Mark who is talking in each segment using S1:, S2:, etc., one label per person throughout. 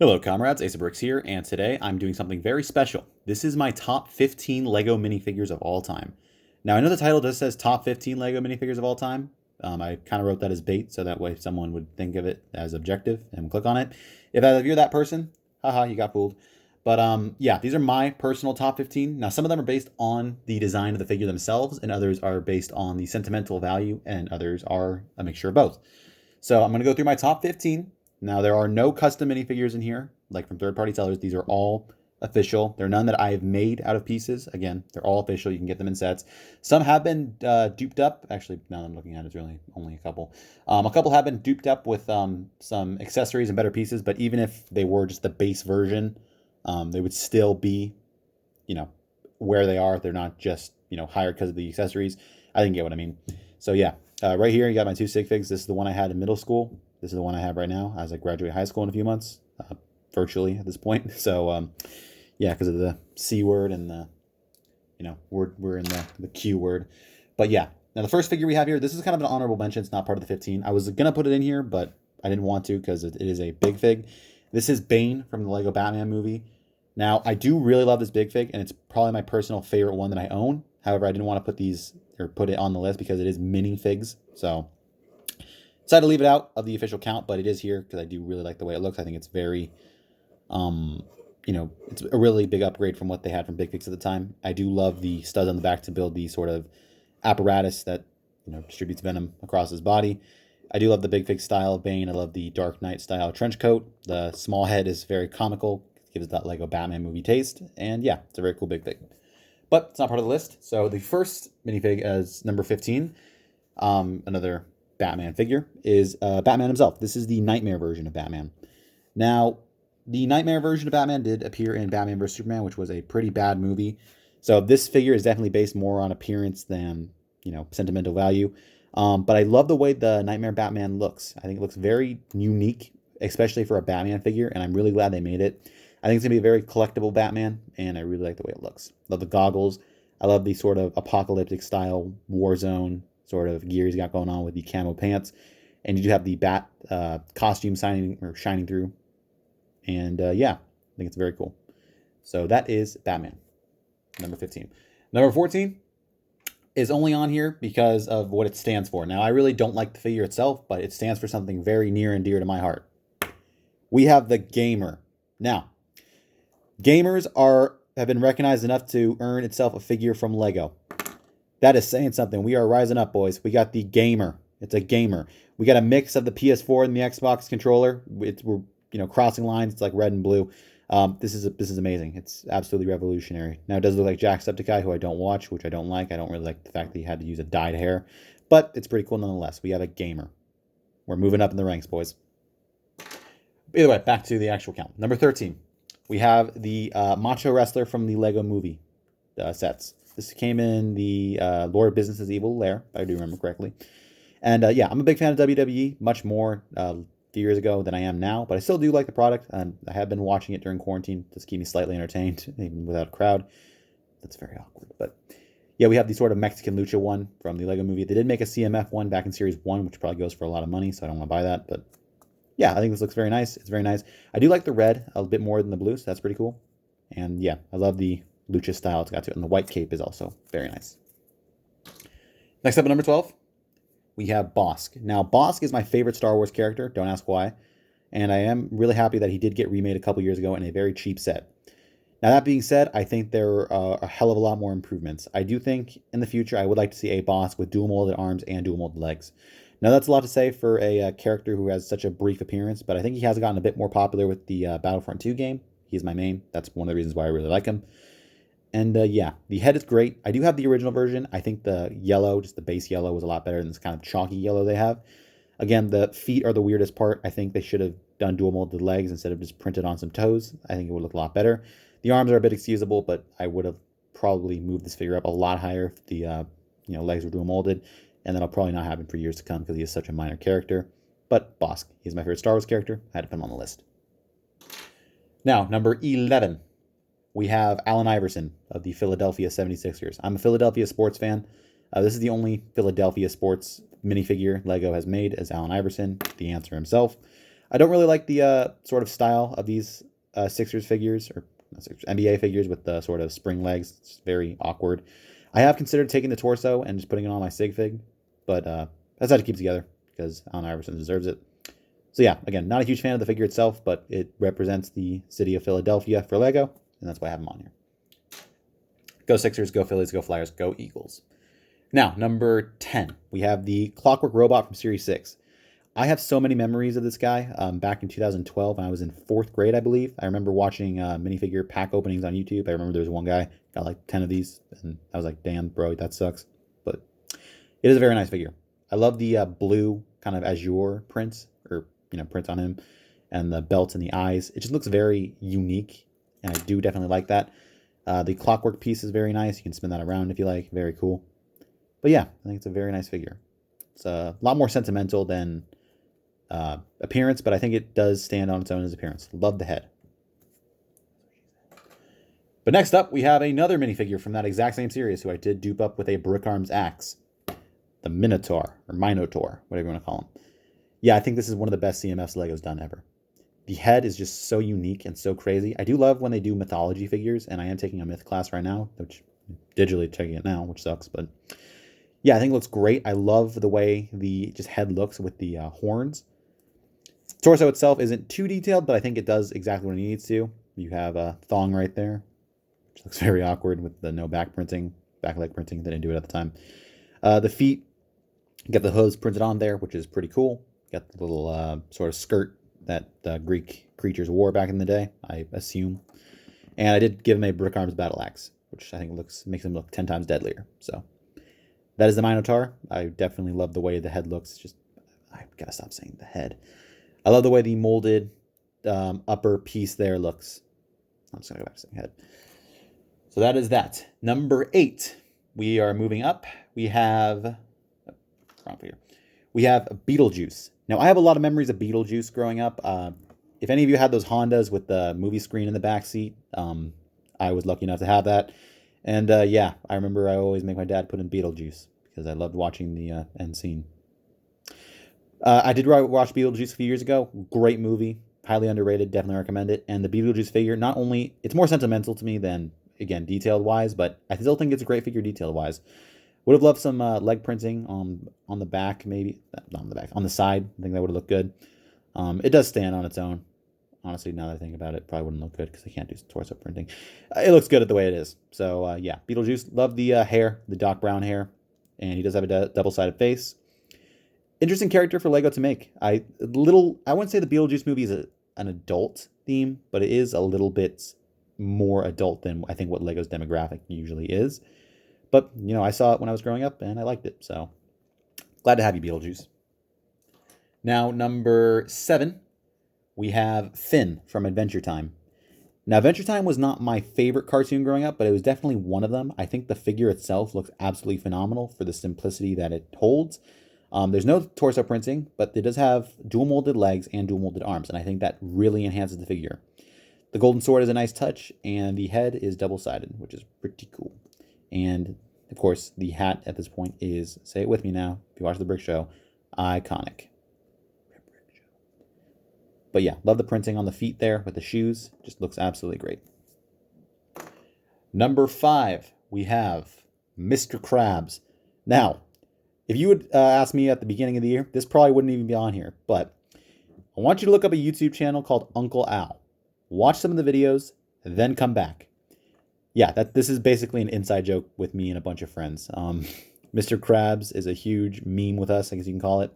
S1: Hello, comrades. Ace of Bricks here, and today I'm doing something very special. This is my top 15 LEGO minifigures of all time. Now, I know the title just says top 15 LEGO minifigures of all time. I kind of wrote that as bait, so that way someone would think of it as objective and click on it. If you're that person, haha, you got fooled. But yeah, these are my personal top 15. Now, some of them are based on the design of the figure themselves, and others are based on the sentimental value, and others are a mixture of both. So I'm going to go through my top 15. Now, there are no custom minifigures in here, like from third party sellers. These are all official. There are none that I have made out of pieces. Again, they're all official. You can get them in sets. Some have been duped up. Actually, now that I'm looking at it, it's really only a couple. A couple have been duped up with some accessories and better pieces, but even if they were just the base version, they would still be, you know, where they are. They're not just, higher because of the accessories. I think you get what I mean. So, yeah, right here, you got my two sig figs. This is the one I had in middle school. This is the one I have right now as I graduate high school in a few months, virtually at this point. So, yeah, because of the C word and the, we're in the Q word. But yeah, now the first figure we have here, this is kind of an honorable mention. It's not part of the 15. I was going to put it in here, but I didn't want to because it is a big fig. This is Bane from the Lego Batman movie. Now, I do really love this big fig, and it's probably my personal favorite one that I own. However, I didn't want to put it on the list because it is mini figs. So decided to leave it out of the official count, but it is here because I do really like the way it looks. I think it's very, it's a really big upgrade from what they had from Big Figs at the time. I do love the studs on the back to build the sort of apparatus that, distributes venom across his body. I do love the Big Fig style of Bane. I love the Dark Knight style trench coat. The small head is very comical, gives that Lego Batman movie taste. And yeah, it's a very cool Big Fig. But it's not part of the list. So the first minifig as number 15, another Batman figure, is Batman himself. This is the Nightmare version of Batman. Now, the Nightmare version of Batman did appear in Batman vs. Superman, which was a pretty bad movie. So this figure is definitely based more on appearance than, sentimental value. But I love the way the Nightmare Batman looks. I think it looks very unique, especially for a Batman figure, and I'm really glad they made it. I think it's going to be a very collectible Batman, and I really like the way it looks. Love the goggles. I love the sort of apocalyptic style Warzone sort of gear he's got going on with the camo pants. And you do have the bat costume shining through. And yeah, I think it's very cool. So that is Batman, number 15. Number 14 is only on here because of what it stands for. Now, I really don't like the figure itself, but it stands for something very near and dear to my heart. We have the Gamer. Now, Gamers have been recognized enough to earn itself a figure from LEGO. That is saying something. We are rising up, boys. We got the Gamer. It's a gamer. We got a mix of the PS4 and the Xbox controller. We're crossing lines. It's like red and blue. This is amazing. It's absolutely revolutionary. Now, it does look like Jacksepticeye, who I don't watch, which I don't like. I don't really like the fact that he had to use a dyed hair. But it's pretty cool nonetheless. We have a Gamer. We're moving up in the ranks, boys. Either way, back to the actual count. Number 13. We have the macho wrestler from the Lego movie sets. This came in the Lord of Business is Evil lair, if I do remember correctly. And yeah, I'm a big fan of WWE, much more a few years ago than I am now, but I still do like the product. I have been watching it during quarantine to keep me slightly entertained, even without a crowd. That's very awkward. But yeah, we have the sort of Mexican lucha one from the Lego movie. They did make a CMF one back in Series 1, which probably goes for a lot of money, so I don't want to buy that. But yeah, I think this looks very nice. It's very nice. I do like the red a bit more than the blue, so that's pretty cool. And yeah, I love the lucha style it's got to it. And the white cape is also very nice. Next up at number 12, we have Bosk. Now, Bosk is my favorite Star Wars character. Don't ask why. And I am really happy that he did get remade a couple years ago in a very cheap set. Now, that being said, I think there are a hell of a lot more improvements. I do think in the future I would like to see a Bosk with dual molded arms and dual molded legs. Now, that's a lot to say for a character who has such a brief appearance, but I think he has gotten a bit more popular with the Battlefront 2 game. He's my main. That's one of the reasons why I really like him. And yeah, the head is great. I do have the original version. I think the yellow, just the base yellow, was a lot better than this kind of chalky yellow they have. Again, the feet are the weirdest part. I think they should have done dual molded legs instead of just printed on some toes. I think it would look a lot better. The arms are a bit excusable, but I would have probably moved this figure up a lot higher if the legs were dual molded. And that'll probably not happen for years to come because he is such a minor character. But Bosk, he's my favorite Star Wars character. I had to put him on the list. Now, number 11, we have Allen Iverson of the Philadelphia 76ers. I'm a Philadelphia sports fan. This is the only Philadelphia sports minifigure LEGO has made as Allen Iverson, the answer himself. I don't really like the sort of style of these Sixers figures, or not Sixers, NBA figures with the sort of spring legs. It's very awkward. I have considered taking the torso and just putting it on my sig fig, but that's how to keep it together because Allen Iverson deserves it. So yeah, again, not a huge fan of the figure itself, but it represents the city of Philadelphia for LEGO, and that's why I have him on here. Go Sixers, go Phillies, go Flyers, go Eagles. Now, number 10, we have the Clockwork Robot from Series 6. I have so many memories of this guy. Back in 2012, when I was in 4th grade, I believe. I remember watching minifigure pack openings on YouTube. I remember there was one guy got like 10 of these, and I was like, damn, bro, that sucks. But it is a very nice figure. I love the blue kind of azure prints, or print on him, and the belts and the eyes. It just looks very unique, and I do definitely like that. The clockwork piece is very nice. You can spin that around if you like. Very cool. But yeah, I think it's a very nice figure. It's a lot more sentimental than appearance, but I think it does stand on its own as appearance. Love the head. But next up, we have another minifigure from that exact same series who I did dupe up with a Brick Arms axe. The Minotaur, or Minotaur, whatever you want to call him. Yeah, I think this is one of the best CMFs LEGO's done ever. The head is just so unique and so crazy. I do love when they do mythology figures, and I am taking a myth class right now, which digitally checking it now, which sucks, but yeah, I think it looks great. I love the way the just head looks with the horns. Torso itself isn't too detailed, but I think it does exactly what it needs to. You have a thong right there, which looks very awkward with the no back printing, back leg printing. They didn't do it at the time. The feet, get the hooves printed on there, which is pretty cool. Got the little sort of skirt that Greek creatures wore back in the day, I assume. And I did give him a Brick Arms battle axe, which I think makes him look 10 times deadlier. So that is the Minotaur. I definitely love the way the head looks. Just, I gotta stop saying the head. I love the way the molded upper piece there looks. I'm just gonna go back to saying head. So that is that. Number 8. We are moving up. We have Beetlejuice. Now, I have a lot of memories of Beetlejuice growing up. If any of you had those Hondas with the movie screen in the back seat, I was lucky enough to have that. And yeah, I remember I always make my dad put in Beetlejuice because I loved watching the end scene. I did watch Beetlejuice a few years ago. Great movie. Highly underrated. Definitely recommend it. And the Beetlejuice figure, not only, it's more sentimental to me than, again, detailed-wise, but I still think it's a great figure detailed-wise. Would have loved some leg printing on the back, maybe. Not on the back. On the side. I think that would have looked good. It does stand on its own. Honestly, now that I think about it, probably wouldn't look good because I can't do torso printing. It looks good at the way it is. So, yeah. Beetlejuice. Love the hair. The Doc Brown hair. And he does have a double-sided face. Interesting character for LEGO to make. I wouldn't say the Beetlejuice movie is an adult theme, but it is a little bit more adult than I think what LEGO's demographic usually is. But, I saw it when I was growing up, and I liked it. So, glad to have you, Beetlejuice. Now, number 7, we have Finn from Adventure Time. Now, Adventure Time was not my favorite cartoon growing up, but it was definitely one of them. I think the figure itself looks absolutely phenomenal for the simplicity that it holds. There's no torso printing, but it does have dual molded legs and dual molded arms, and I think that really enhances the figure. The golden sword is a nice touch, and the head is double-sided, which is pretty cool. And, of course, the hat at this point is, say it with me now, if you watch The Brick Show, iconic. But yeah, love the printing on the feet there with the shoes. Just looks absolutely great. Number 5, we have Mr. Krabs. Now, if you would ask me at the beginning of the year, this probably wouldn't even be on here. But I want you to look up a YouTube channel called Uncle Al. Watch some of the videos, then come back. Yeah, this is basically an inside joke with me and a bunch of friends. Mr. Krabs is a huge meme with us, I guess you can call it.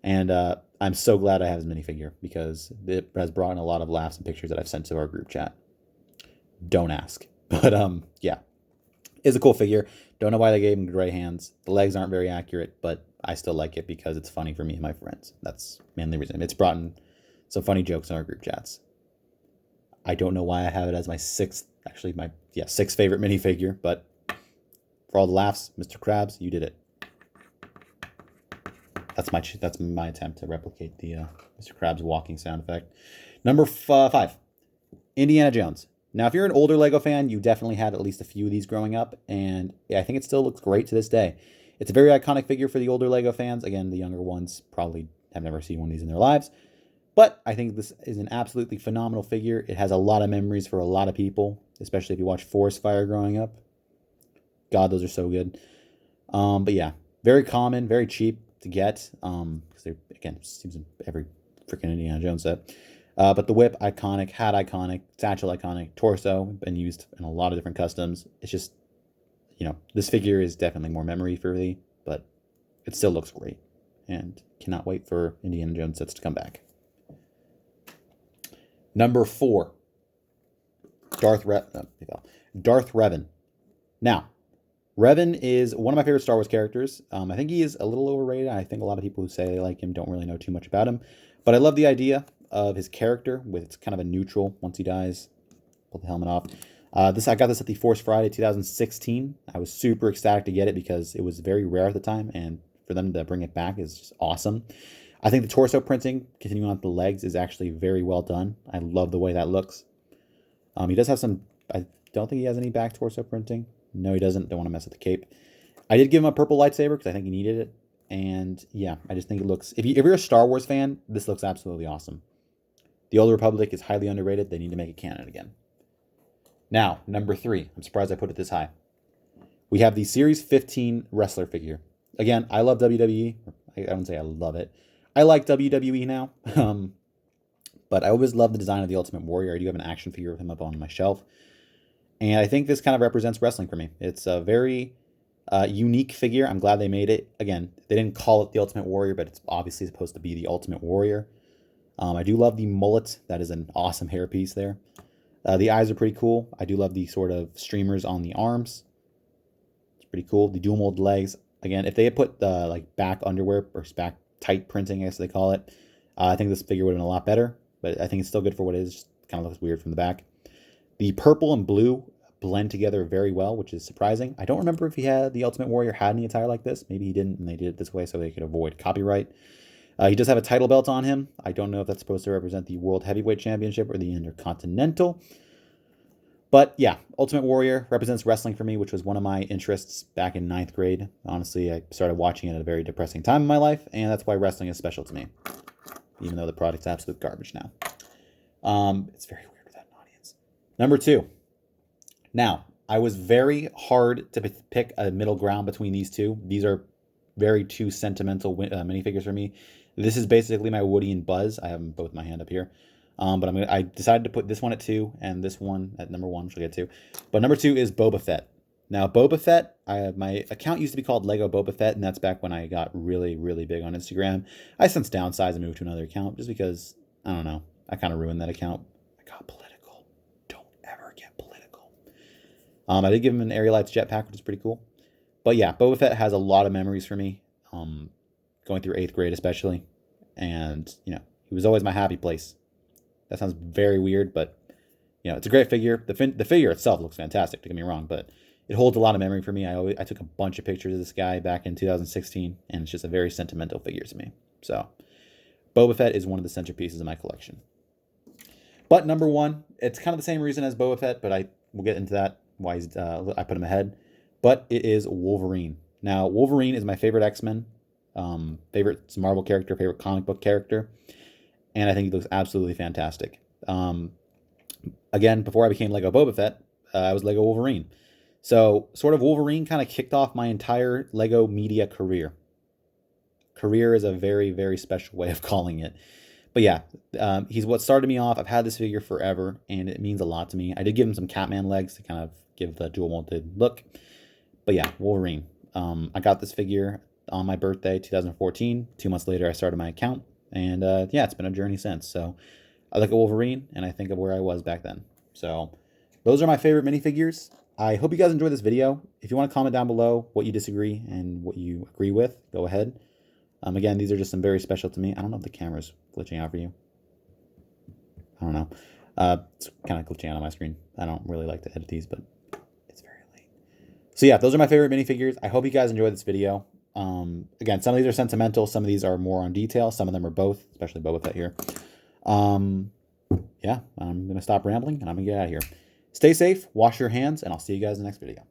S1: And I'm so glad I have his minifigure because it has brought in a lot of laughs and pictures that I've sent to our group chat. Don't ask. But yeah, it's a cool figure. Don't know why they gave him gray hands. The legs aren't very accurate, but I still like it because it's funny for me and my friends. That's mainly the reason. It's brought in some funny jokes in our group chats. I don't know why I have it as my sixth favorite minifigure, but for all the laughs, Mr. Krabs, you did it. That's my attempt to replicate the Mr. Krabs walking sound effect. Number 5, Indiana Jones. Now, if you're an older LEGO fan, you definitely had at least a few of these growing up, and yeah, I think it still looks great to this day. It's a very iconic figure for the older LEGO fans. Again, the younger ones probably have never seen one of these in their lives. But I think this is an absolutely phenomenal figure. It has a lot of memories for a lot of people, especially if you watch Forest Fire growing up. God, those are so good. But yeah, very common, very cheap to get. Because they're, again, seems in every freaking Indiana Jones set. But the whip, iconic. Hat, iconic. Satchel, iconic. Torso, been used in a lot of different customs. It's just, you know, this figure is definitely more memory-worthy, but it still looks great. And cannot wait for Indiana Jones sets to come back. Number 4, Darth Revan. Now, Revan is one of my favorite Star Wars characters. I think he is a little overrated. I think a lot of people who say they like him don't really know too much about him. But I love the idea of his character with it's kind of a neutral once he dies. Pull the helmet off. I got this at the Force Friday 2016. I was super ecstatic to get it because it was very rare at the time, and for them to bring it back is just awesome. I think the torso printing, continuing on with the legs, is actually very well done. I love the way that looks. He does have some... I don't think he has any back torso printing. No, he doesn't. Don't want to mess with the cape. I did give him a purple lightsaber because I think he needed it. And yeah, I just think it looks... If you're a Star Wars fan, this looks absolutely awesome. The Old Republic is highly underrated. They need to make it canon again. Now, number 3. I'm surprised I put it this high. We have the Series 15 wrestler figure. Again, I love WWE. I don't say I love it. I like WWE now. But I always love the design of the Ultimate Warrior. I do have an action figure of him up on my shelf. And I think this kind of represents wrestling for me. It's a very unique figure. I'm glad they made it. Again, they didn't call it the Ultimate Warrior, but it's obviously supposed to be the Ultimate Warrior. I do love the mullet. That is an awesome hairpiece there. The eyes are pretty cool. I do love the sort of streamers on the arms. It's pretty cool. The dual mold legs. Again, if they had put the like back underwear or back tight printing, I guess they call it, I think this figure would have been a lot better. But I think it's still good for what it is. Just kind of looks weird from the back. The purple and blue blend together very well, which is surprising. I don't remember if the Ultimate Warrior had any attire like this. Maybe he didn't, and they did it this way so they could avoid copyright. He does have a title belt on him. I don't know if that's supposed to represent the World Heavyweight Championship or the Intercontinental. But yeah, Ultimate Warrior represents wrestling for me, which was one of my interests back in 9th grade. Honestly, I started watching it at a very depressing time in my life, and that's why wrestling is special to me, even though the product's absolute garbage now. It's very weird without an audience. Number 2. Now, I was very hard to pick a middle ground between these two. These are very two sentimental minifigures for me. This is basically my Woody and Buzz. I have them both in my hand up here. But I decided to put this one at 2 and this one at number 1, which I'll get to. But number 2 is Boba Fett. Now, Boba Fett, my account used to be called LEGO Boba Fett, and that's back when I got really, really big on Instagram. I since downsized and moved to another account just because, I don't know, I kind of ruined that account. I got political. Don't ever get political. I did give him an Aerial Lights jetpack, which is pretty cool. But yeah, Boba Fett has a lot of memories for me, going through 8th grade especially. And, you know, he was always my happy place. That sounds very weird, but, you know, it's a great figure. The figure itself looks fantastic, don't get me wrong, but it holds a lot of memory for me. I took a bunch of pictures of this guy back in 2016, and it's just a very sentimental figure to me. So, Boba Fett is one of the centerpieces of my collection. But number 1, it's kind of the same reason as Boba Fett, but we'll get into that, why I put him ahead. But it is Wolverine. Now, Wolverine is my favorite X-Men, favorite Marvel character, favorite comic book character, and I think he looks absolutely fantastic. Again, before I became LEGO Boba Fett, I was LEGO Wolverine. So, sort of Wolverine kind of kicked off my entire LEGO media career. Career is a very, very special way of calling it. But yeah, he's what started me off. I've had this figure forever, and it means a lot to me. I did give him some Catman legs to kind of give the dual molded look. But yeah, Wolverine. I got this figure on my birthday, 2014. 2 months later, I started my account. And yeah, it's been a journey since. So I look at Wolverine, and I think of where I was back then. So those are my favorite minifigures. I hope you guys enjoyed this video. If you want to comment down below what you disagree and what you agree with, go ahead. Again, these are just some very special to me. I don't know if the camera's glitching out for you. I don't know. It's kind of glitching out on my screen. I don't really like to edit these, but it's very late. So yeah, those are my favorite minifigures. I hope you guys enjoyed this video. Again, some of these are sentimental. Some of these are more on detail. Some of them are both, especially Boba Fett here. Yeah, I'm going to stop rambling, and I'm going to get out of here. Stay safe, wash your hands, and I'll see you guys in the next video.